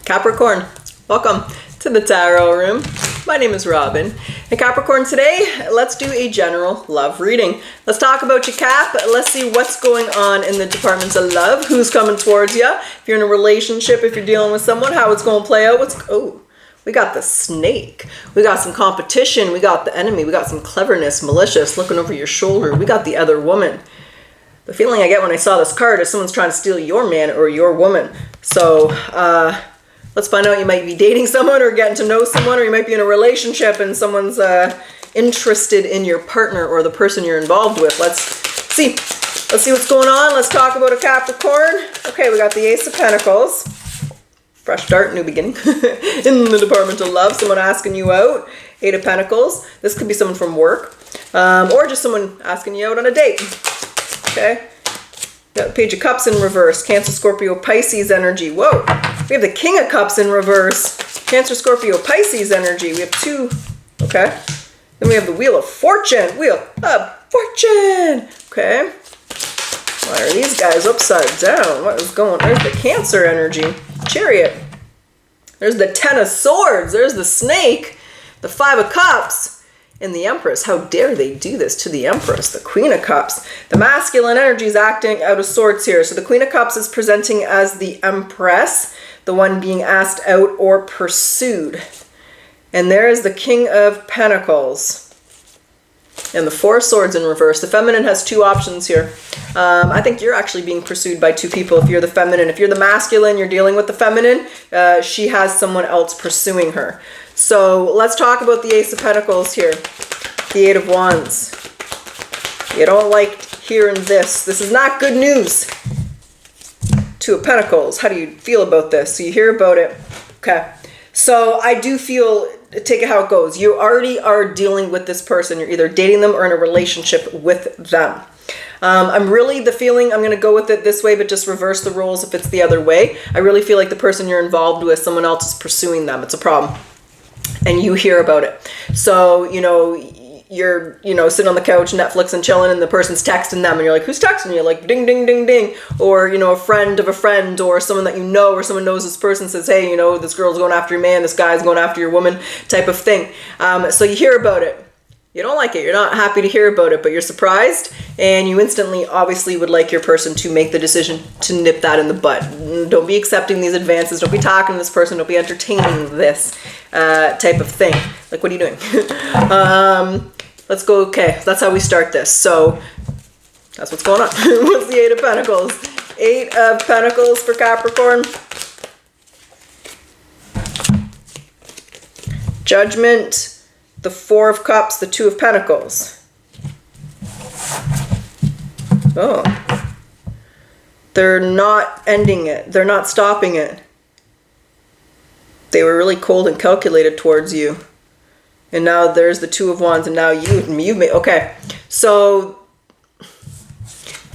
Capricorn, welcome to the tarot room. My name is Robyn. And Capricorn, today, let's do a general love reading. Let's talk about your Cap. Let's see what's going on in the departments of love. Who's coming towards you? If you're in a relationship, if you're dealing with someone, how it's going to play out. We got the snake. We got some competition. We got the enemy. We got some cleverness, malicious, looking over your shoulder. We got the other woman. The feeling I get when I saw this card is someone's trying to steal your man or your woman. So, let's find out. You might be dating someone or getting to know someone, or you might be in a relationship and someone's interested in your partner or the person you're involved with. Let's see. Let's see what's going on. Let's talk about a Capricorn. Okay, we got the Ace of Pentacles. Fresh start, new beginning. In the department of love, someone asking you out. Eight of Pentacles. This could be someone from work, or just someone asking you out on a date. Okay. Got the Page of Cups in reverse. Cancer, Scorpio, Pisces energy. Whoa. We have the King of Cups in reverse. Cancer, Scorpio, Pisces energy. We have two. Okay. Then we have the Wheel of Fortune. Wheel of Fortune. Okay. Why are these guys upside down? What is going on? There's the Cancer energy. Chariot. There's the Ten of Swords. There's the Snake. The Five of Cups. And the Empress. How dare they do this to the Empress? The Queen of Cups. The masculine energy is acting out of sorts here. So the Queen of Cups is presenting as the Empress, the one being asked out or pursued. And there is the King of Pentacles. And the Four of Swords in reverse. The feminine has two options here. I think you're actually being pursued by two people if you're the feminine. If you're the masculine, you're dealing with the feminine. She has someone else pursuing her. So let's talk about the Ace of Pentacles here. The Eight of Wands. You don't like hearing this. This is not good news. Two of Pentacles. How do you feel about this? So you hear about it. Okay. So I do feel, take it how it goes. You already are dealing with this person. You're either dating them or in a relationship with them. I'm really the feeling, I'm going to go with it this way, but just reverse the roles if it's the other way. I really feel like the person you're involved with, someone else is pursuing them. It's a problem. And you hear about it. So, you're, sitting on the couch, Netflix and chilling, and the person's texting them, and you're like, who's texting you? Like, ding, ding, ding, ding. Or, a friend of a friend, or someone that you know, or someone knows this person says, hey, this girl's going after your man, this guy's going after your woman, type of thing. So you hear about it. You don't like it. You're not happy to hear about it, but you're surprised, and you instantly, obviously, would like your person to make the decision to nip that in the bud. Don't be accepting these advances. Don't be talking to this person. Don't be entertaining this type of thing. Like, what are you doing? Let's go. Okay, that's how we start this. So that's what's going on. What's the Eight of Pentacles? Eight of Pentacles for Capricorn. Judgment. The Four of Cups, the Two of Pentacles. Oh. They're not ending it. They're not stopping it. They were really cold and calculated towards you. And now there's the Two of Wands, and now you've made, okay. So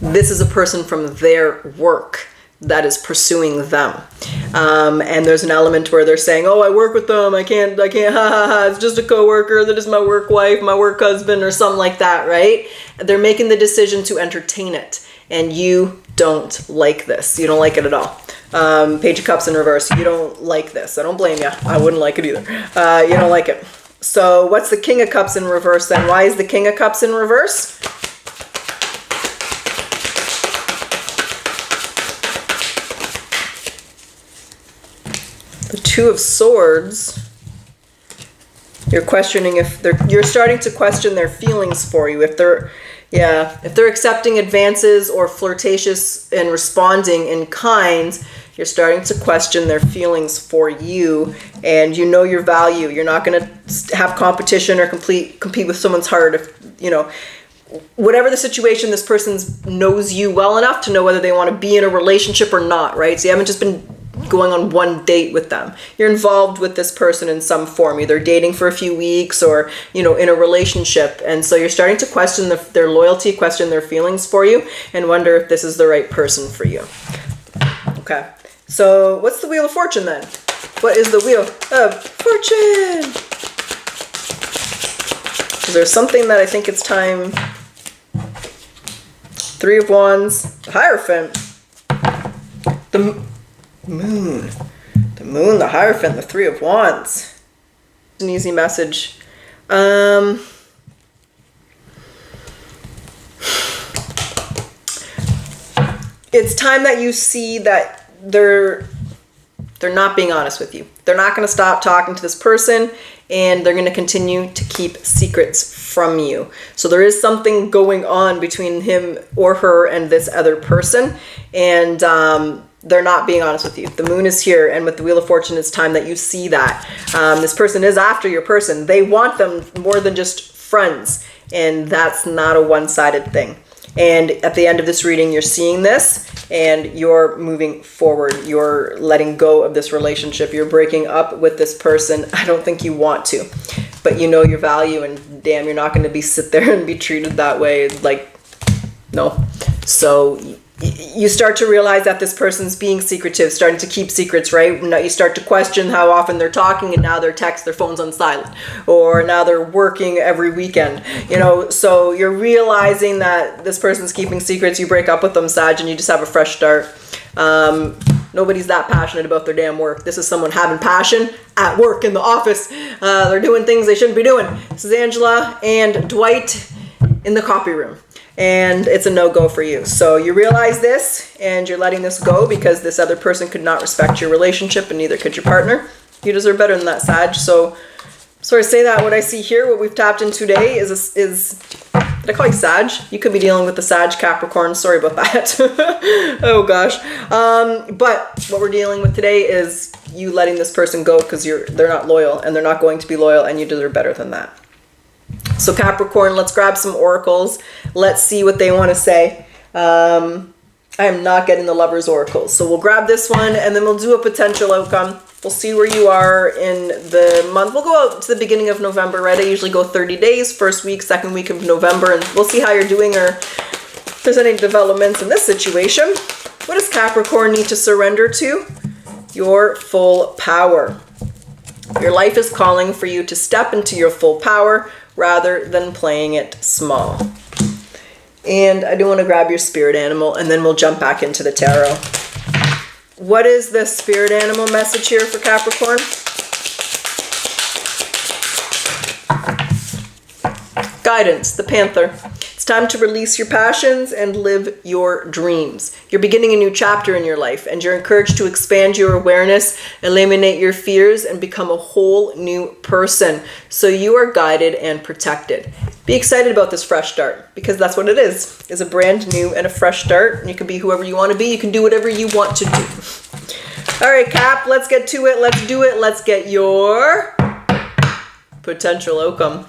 this is a person from their work that is pursuing them. And there's an element where they're saying, oh, I work with them, I can't, ha ha ha, it's just a coworker, that is my work wife, my work husband, or something like that, right? They're making the decision to entertain it, and you don't like this. You don't like it at all. Page of Cups in reverse. You don't like this. I don't blame you. I wouldn't like it either. You don't like it. So what's the King of Cups in reverse then? Why is the King of Cups in reverse? The Two of Swords. You're questioning you're starting to question their feelings for you. If they're accepting advances or flirtatious and responding in kind, you're starting to question their feelings for you, and you know your value. You're not going to have competition or compete with someone's heart. If whatever the situation, this person knows you well enough to know whether they want to be in a relationship or not, right? So you haven't just been going on one date with them. You're involved with this person in some form, either dating for a few weeks or, in a relationship. And so you're starting to question their loyalty, question their feelings for you, and wonder if this is the right person for you. Okay. So what's the Wheel of Fortune then? What is the Wheel of Fortune? Is there something that I think it's time? Three of Wands, the Hierophant, the Moon. The Moon, the Hierophant, the Three of Wands. An easy message. It's time that you see that they're not being honest with you. They're not going to stop talking to this person, and they're going to continue to keep secrets from you. So there is something going on between him or her and this other person, and they're not being honest with you. The moon is here, and with the Wheel of Fortune, it's time that you see that. This person is after your person. They want them more than just friends, and that's not a one-sided thing. And at the end of this reading, you're seeing this and you're moving forward. You're letting go of this relationship. You're breaking up with this person. I don't think you want to, but you know your value, and damn, you're not going to be sit there and be treated that way. Like, no. So you start to realize that this person's being secretive, starting to keep secrets, right? Now you start to question how often they're talking, and now their phone's on silent, or now they're working every weekend, you know. So you're realizing that this person's keeping secrets. You break up with them, Sag, and you just have a fresh start. Nobody's that passionate about their damn work. This is someone having passion at work, in the office. They're doing things they shouldn't be doing. This is Angela and Dwight in the copy room. And it's a no-go for you. So you realize this, and you're letting this go because this other person could not respect your relationship, and neither could your partner. You deserve better than that, Sag. So, sorry to say that. What I see here, what we've tapped in today is did I call you Sag? You could be dealing with the Sag Capricorn. Sorry about that. Oh gosh. But what we're dealing with today is you letting this person go because they're not loyal, and they're not going to be loyal, and you deserve better than that. So Capricorn, let's grab some oracles. Let's see what they want to say. I am not getting the Lover's oracles. So we'll grab this one, and then we'll do a potential outcome. We'll see where you are in the month. We'll go out to the beginning of November, right? I usually go 30 days, first week, second week of November, and we'll see how you're doing, or if there's any developments in this situation. What does Capricorn need to surrender to? Your full power. Your life is calling for you to step into your full power, rather than playing it small. And I do want to grab your spirit animal, and then we'll jump back into the tarot. What is the spirit animal message here for Capricorn? Guidance, the Panther. It's time to release your passions and live your dreams. You're beginning a new chapter in your life, and you're encouraged to expand your awareness, eliminate your fears, and become a whole new person. So you are guided and protected. Be excited about this fresh start, because that's what it is a brand new and a fresh start. You can be whoever you want to be. You can do whatever you want to do. All right, Cap, let's get to it. Let's do it. Let's get your potential outcome.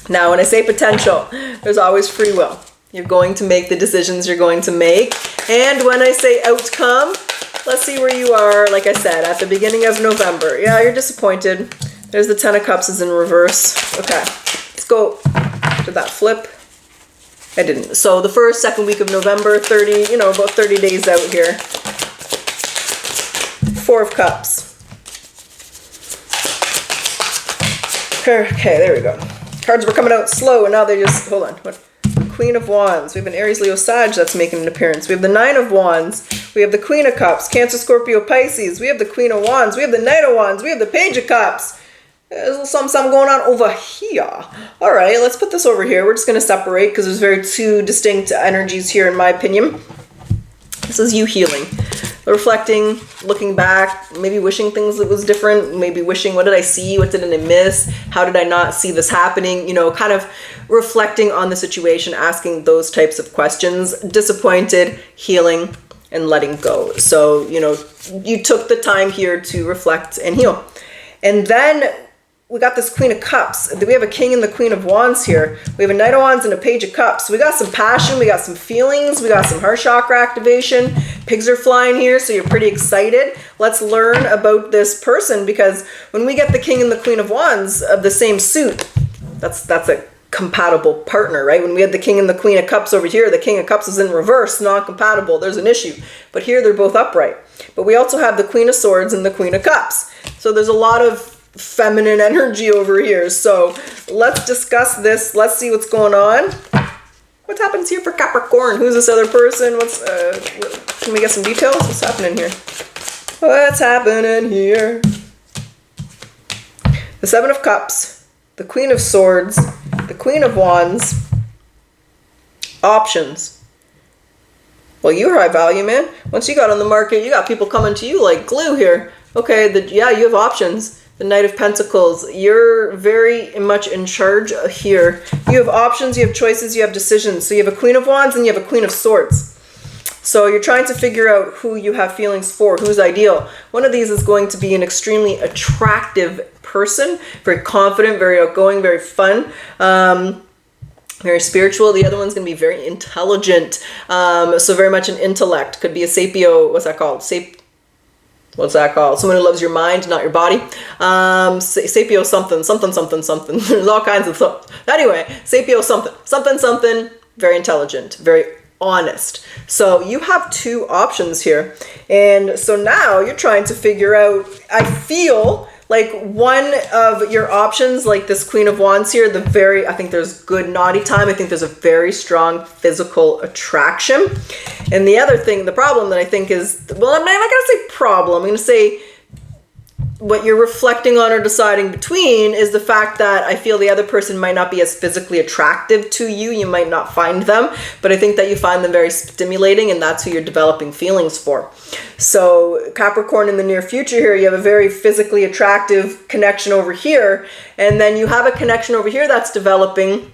Now, when I say potential, there's always free will. You're going to make the decisions you're going to make. And when I say outcome, let's see where you are, like I said, at the beginning of November. Yeah, you're disappointed. There's the Ten of Cups is in reverse. Okay, let's go. Did that flip? I didn't. So the first, second week of November, about 30 days out here. Four of Cups. Okay, there we go. Cards were coming out slow, and now they just, hold on. What? Queen of Wands. We have an Aries, Leo, Sag that's making an appearance. We have the Nine of Wands. We have the Queen of Cups. Cancer, Scorpio, Pisces. We have the Queen of Wands. We have the Knight of Wands. We have the Page of Cups. There's a little something going on over here. All right, let's put this over here. We're just going to separate because there's two distinct energies here, in my opinion. This is you healing. Reflecting, looking back, maybe wishing things that was different, maybe wishing, what did I see? What did I miss? How did I not see this happening? Kind of reflecting on the situation, asking those types of questions. Disappointed, healing, and letting go. So, you took the time here to reflect and heal. And then we got this Queen of Cups. We have a King and the Queen of Wands here. We have a Knight of Wands and a Page of Cups. So we got some passion, we got some feelings, we got some heart chakra activation. Pigs are flying here, so you're pretty excited. Let's learn about this person, because when we get the King and the Queen of Wands of the same suit, that's a compatible partner, right? When we had the King and the Queen of Cups over here, the King of Cups is in reverse, non-compatible. There's an issue. But here they're both upright. But we also have the Queen of Swords and the Queen of Cups. So there's a lot of feminine energy over here. So let's discuss this. Let's see what's going on. What happens here for Capricorn? Who's this other person? Can we get some details? What's happening here? What's happening here? The Seven of Cups, the Queen of Swords, the Queen of Wands. Options. Well, you're high value, man. Once you got on the market, you got people coming to you like glue here. Okay, yeah, you have options. The Knight of Pentacles. You're very much in charge here. You have options, you have choices, you have decisions. So you have a Queen of Wands and you have a Queen of Swords. So you're trying to figure out who you have feelings for, who's ideal. One of these is going to be an extremely attractive person, very confident, very outgoing, very fun, very spiritual. The other one's going to be very intelligent, so very much an intellect. Could be a sapio, what's that called? What's that called? Someone who loves your mind, not your body. Sapio something, something, something, something. There's all kinds of stuff. Anyway, sapio something, something, something, very intelligent, very honest. So you have two options here. And so now you're trying to figure out, I feel like one of your options, like this Queen of Wands here, I think there's good naughty time. I think there's a very strong physical attraction. And the other thing, the problem that I think is, well, I'm not going to say problem. I'm going to say what you're reflecting on or deciding between is the fact that I feel the other person might not be as physically attractive to you. You might not find them, but I think that you find them very stimulating, and that's who you're developing feelings for. So Capricorn, in the near future here, you have a very physically attractive connection over here, and then you have a connection over here that's developing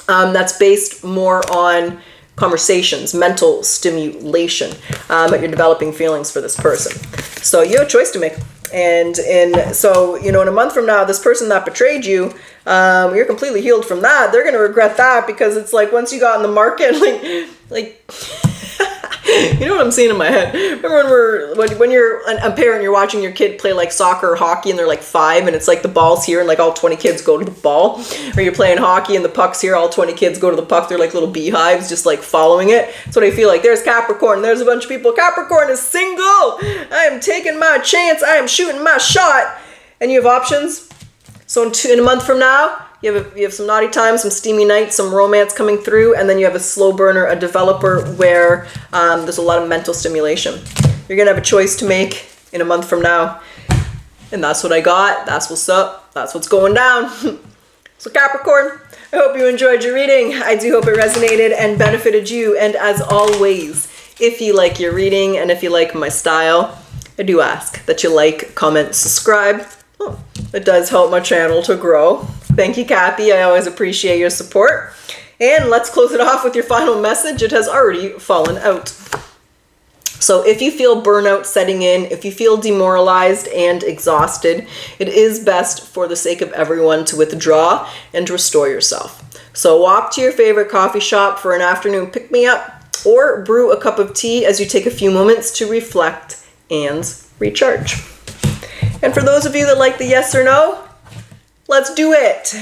that's based more on conversations, mental stimulation, but you're developing feelings for this person. So you have a choice to make. And so, you know, in a month from now, this person that betrayed you, you're completely healed from that. They're going to regret that, because it's like once you got in the market, like you know what I'm seeing in my head? Remember when you're a parent, you're watching your kid play like soccer or hockey and they're like 5 and it's like the ball's here and like all 20 kids go to the ball, or you're playing hockey and the puck's here, all 20 kids go to the puck. They're like little beehives just like following it. That's what I feel like. There's Capricorn. There's a bunch of people. Capricorn is single. I am taking my chance. I am shooting my shot. And you have options. So in a month from now, you have some naughty times, some steamy nights, some romance coming through, and then you have a slow burner, a developer where there's a lot of mental stimulation. You're going to have a choice to make in a month from now. And that's what I got. That's what's up. That's what's going down. So Capricorn, I hope you enjoyed your reading. I do hope it resonated and benefited you. And as always, if you like your reading and if you like my style, I do ask that you like, comment, subscribe. It does help my channel to grow. Thank you, Cappy. I always appreciate your support. And let's close it off with your final message. It has already fallen out. So if you feel burnout setting in, if you feel demoralized and exhausted, it is best for the sake of everyone to withdraw and restore yourself. So walk to your favorite coffee shop for an afternoon pick-me-up, or brew a cup of tea as you take a few moments to reflect and recharge. And for those of you that like the yes or no, let's do it.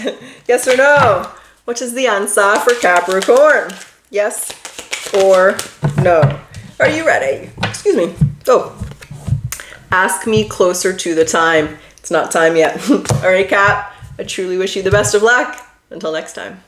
Yes or no? Which is the answer for Capricorn? Yes or no? Are you ready? Excuse me. Oh. Ask me closer to the time. It's not time yet. All right, Cap. I truly wish you the best of luck. Until next time.